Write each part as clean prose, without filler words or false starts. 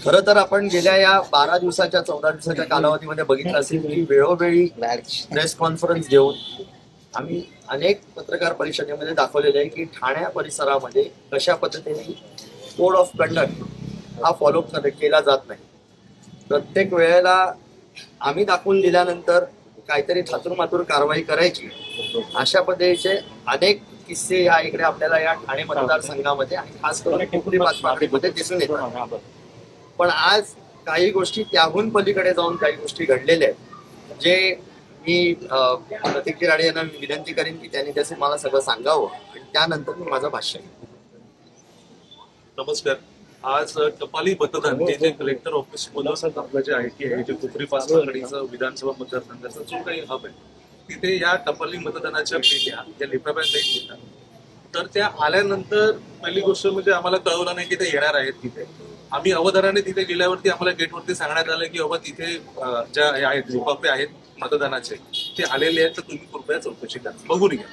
खरं तर आपण गेल्या या 12 दिवसाच्या 14 दिवसाच्या कालावधीमध्ये बघितलं असेल की वेळोवेळी प्रेस कॉन्फरन्स घेऊन आम्ही अनेक पत्रकार परिषदेमध्ये दाखवलेले आहे की ठाण्या परिसरामध्ये कशा पद्धतीने कोड ऑफ कंडक्ट हा फॉलो केला जात नाही. प्रत्येक वेळेला आम्ही दाखवून दिल्यानंतर काहीतरी थातूरमातूर कारवाई करायची, अशा पद्धतीचे अनेक किस्से या इकडे आपल्याला या ठाणे मतदारसंघामध्ये आणि खास करून कोकणी बातमीमध्ये दिसून येतात. पण आज काही गोष्टी त्याहून पलीकडे जाऊन काही गोष्टी घडलेल्या आहेत, जे मी प्रतीक राणे यांना विनंती करेन की त्यांनी त्याचे मला सगळं सांगावं आणि त्यानंतर मी माझं भाष्य. नमस्कार. आज टपाली मतदान जे कलेक्टर ऑफिस मधून आपलं जे आयटी आहे, जे कोपरी पाचवाकडीचं विधानसभा मतदारसंघाचा जो काही हब आहे, तिथे या टपाली मतदानाच्या पेट्या या लिफाफ्यात नाही येतात. तर त्या आल्यानंतर पहिली गोष्ट म्हणजे आम्हाला कळवलं नाही की ते येणार आहेत तिथे. आम्ही अवधानाने तिथे गेल्यावरती आम्हाला गेटवरती सांगण्यात आलं की बाबा तिथे ज्या आहेत लिफाफे आहेत मतदानाचे ते आलेले आहेत, तर तुम्ही कृपया चौकशी करा, बघून घ्या.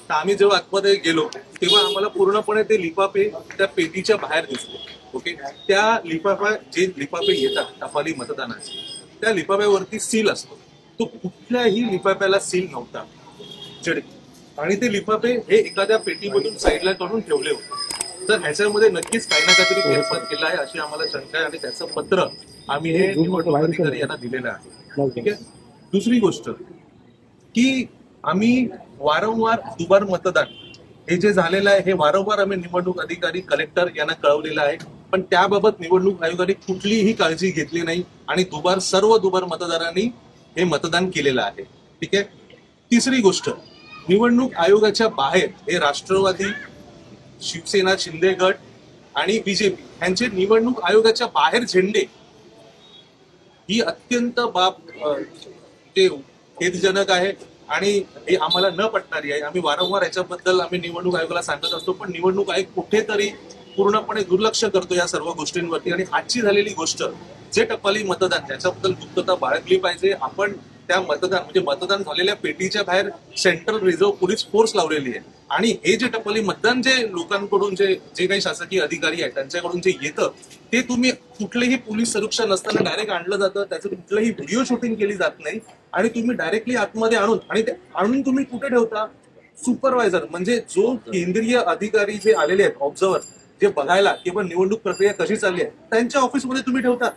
तर आम्ही जेव्हा आतमध्ये गेलो तेव्हा आम्हाला पूर्णपणे ते लिफाफे त्या पेटीच्या बाहेर दिसले. ओके, त्या जे लिफाफे येतात टपाली मतदानाचे, त्या लिफाफ्यावरती सील असतो. तो कुठल्याही लिफाफ्याला सील नव्हता आणि ते लिफाफे हे एखाद्या पेटीमधून साईडला काढून ठेवले होते. तर ह्याच्यामध्ये नक्कीच काही ना काहीतरी फेरफार केला आहे अशी आम्हाला शंका आहे आणि त्याचं पत्र आम्ही हे निवडणूक अधिकारी यांना दिलेलं आहे. ठीक आहे. दुसरी गोष्ट की आम्ही वारंवार दुबार मतदान हे जे झालेलं आहे हे वारंवार आम्ही निवडणूक अधिकारी कलेक्टर यांना कळवलेलं आहे, पण त्याबाबत निवडणूक आयोगाने कुठलीही काळजी घेतली नाही आणि सर्व दुबार मतदारांनी हे मतदान केलेलं आहे. ठीक आहे. तिसरी गोष्ट, निवडणूक आयोगाच्या बाहेर हे राष्ट्रवादी, शिवसेना, शिंदे गट आणि बीजेपी यांचे निवडणूक आयोगाच्या बाहेर झेंडे ही अत्यंत बाब खेदजनक आहे आणि हे आम्हाला न पटणारी आहे. आम्ही वारंवार याच्याबद्दल आम्ही निवडणूक आयोगाला सांगत असतो, पण निवडणूक आयोग कुठेतरी पूर्णपणे दुर्लक्ष करतो या सर्व गोष्टींवरती. आणि आजची झालेली गोष्ट जे टपाली मतदान त्याच्याबद्दल गुप्तता बाळगली पाहिजे. आपण त्या मतदान झालेल्या पेटीच्या बाहेर सेंट्रल रिझर्व्ह पोलीस फोर्स लावलेली आहे आणि हे जे टपाली मतदान जे लोकांकडून जे काही शासकीय अधिकारी आहेत त्यांच्याकडून जे येतं ते तुम्ही कुठलेही पोलीस संरक्षण नसताना डायरेक्ट आणलं जातं. त्याचं कुठलंही व्हिडिओ शूटिंग केली जात नाही आणि तुम्ही डायरेक्टली आतमध्ये आणून तुम्ही कुठे ठेवता? सुपरवायझर म्हणजे जो केंद्रीय अधिकारी जे आलेले आहेत, ऑब्झर्वर जे बघायला किंवा निवडणूक प्रक्रिया कशी चालली आहे त्यांच्या ऑफिसमध्ये तुम्ही ठेवता.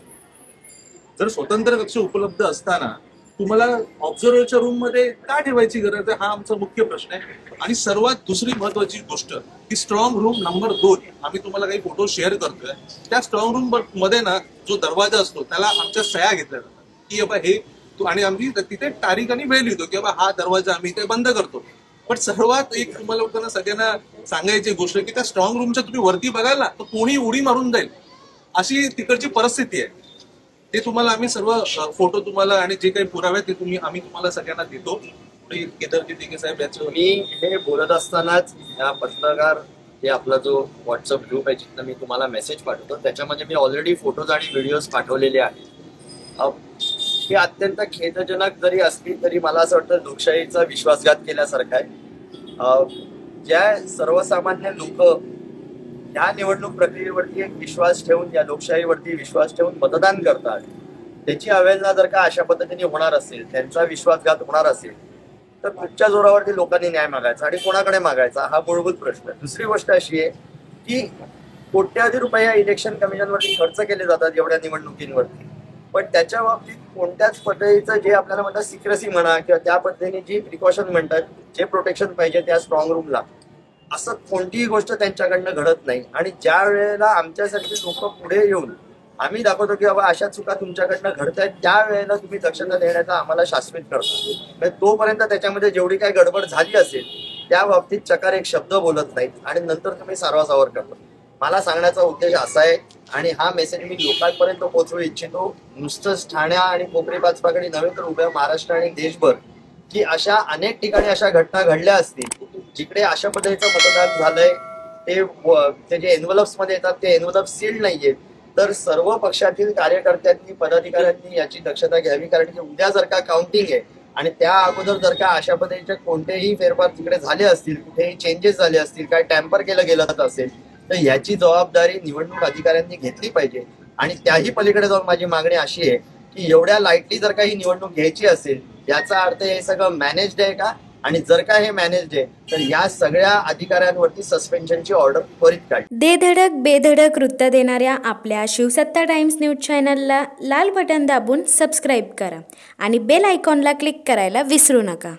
जर स्वतंत्र कक्ष उपलब्ध असताना तुम्हाला ऑब्झर्वरच्या रूम मध्ये का ठेवायची गरज आहे, हा आमचा मुख्य प्रश्न आहे. आणि सर्वात दुसरी महत्वाची गोष्ट की स्ट्रॉंग रूम नंबर 2 आम्ही तुम्हाला काही फोटो शेअर करतोय. त्या स्ट्रॉंग रूम मध्ये ना जो दरवाजा असतो त्याला आमच्या सह्या घेतल्या जातात की बाबा हे आणि आम्ही तिथे तारीख आणि वेळ लिहितो की बाबा हा दरवाजा आम्ही ते बंद करतो. पण सर्वात एक तुम्हाला लोकांना सगळ्यांना सांगायची गोष्ट की त्या स्ट्रॉंग रूमच्या तुम्ही वरती बघाल ना तर कोणी उडी मारून जाईल अशी तिकडची परिस्थिती आहे. ते तुम्हाला आम्ही सर्व फोटो तुम्हाला आणि जे काही पुरावे ते आम्ही तुम्हाला सगळ्यांना देतो. केदारजी तिघे साहेब याचं मी हे बोलत असतानाच या पत्रकार हे आपला जो व्हॉट्सअप ग्रुप आहे जिथं मी तुम्हाला मेसेज पाठवतो त्याच्यामध्ये मी ऑलरेडी फोटोज आणि व्हिडिओज पाठवलेले आहेत. हे अत्यंत खेदजनक जरी असली तरी मला असं वाटतं लोकशाहीचा विश्वासघात केल्यासारखं आहे. ज्या सर्वसामान्य लोक या निवडणूक प्रक्रियेवरती एक विश्वास ठेवून या लोकशाहीवरती विश्वास ठेवून मतदान करतात, त्याची अवहेलना जर का अशा पद्धतीने होणार असेल, त्यांचा विश्वासघात होणार असेल तर कुठच्या जोरावरती लोकांनी न्याय मागायचा आणि कोणाकडे मागायचा हा मूलभूत प्रश्न आहे. दुसरी गोष्ट अशी आहे की कोट्यावधी रुपये इलेक्शन कमिशनवरती खर्च केले जातात एवढ्या निवडणुकींवरती, पण त्याच्या बाबतीत कोणत्याच पद्धतीचं जे आपल्याला म्हणतात सिक्रेसी म्हणा किंवा त्या पद्धतीने जी प्रिकॉशन म्हणतात, जे प्रोटेक्शन पाहिजे त्या स्ट्रॉंग रूमला, असं कोणतीही गोष्ट त्यांच्याकडनं घडत नाही. आणि ज्या वेळेला आमच्यासारखे लोक पुढे येऊन आम्ही दाखवतो की बाबा अशा चुका तुमच्याकडनं घडत आहेत, त्यावेळेला तुम्ही दक्षता देण्याचा आम्हाला शाश्वत करता. तोपर्यंत त्याच्यामध्ये जेवढी काही गडबड झाली असेल त्या बाबतीत चकार एक शब्द बोलत नाहीत आणि नंतर तुम्ही सारवासावर करता. मला सांगण्याचा उद्देश असा आहे आणि हा मेसेज मी लोकांपर्यंत पोहोचवू इच्छितो, नुसतंच ठाण्या आणि कोपरी पाचवाकडे नव्हे तर उभ्या महाराष्ट्र आणि देशभर, की अशा अनेक ठिकाणी अशा घटना घडल्या असतील जिकडे अशा पद्धतीचं मतदान झालंय, ते जे एन्व्हलप्स मध्ये येतात ते एन्व्हलप सील्ड नाहीये, तर सर्व पक्षातील कार्यकर्त्यांनी पदाधिकाऱ्यांनी याची दक्षता घ्यावी. कारण की उद्या जर का काउंटिंग आहे आणि त्या अगोदर जर का अशा पद्धतीचे कोणतेही फेरफार तिकडे झाले असतील, कुठेही चेंजेस झाले असतील, काय टॅम्पर केलं गेलं असेल तर याची जबाबदारी निवडणूक अधिकाऱ्यांनी घेतली पाहिजे. आणि त्याही पलीकडे जाऊन माझी मागणी अशी आहे की एवढ्या लाईटली जर का ही निवडणूक घ्यायची असेल, याचा अर्थ हे सगळं मॅनेज्ड आहे का? आणि जर का हे मॅनेज्ड आहे तर या सगळ्या अधिकाऱ्यांवरती सस्पेन्शनची ऑर्डर त्वरित काढली. दे धडक बेधडक वृत्त देणाऱ्या आपल्या शिवसत्ता टाइम्स न्यूज चॅनलला लाल बटन दाबून सबस्क्राईब करा आणि बेल आयकॉनला क्लिक करायला विसरू नका.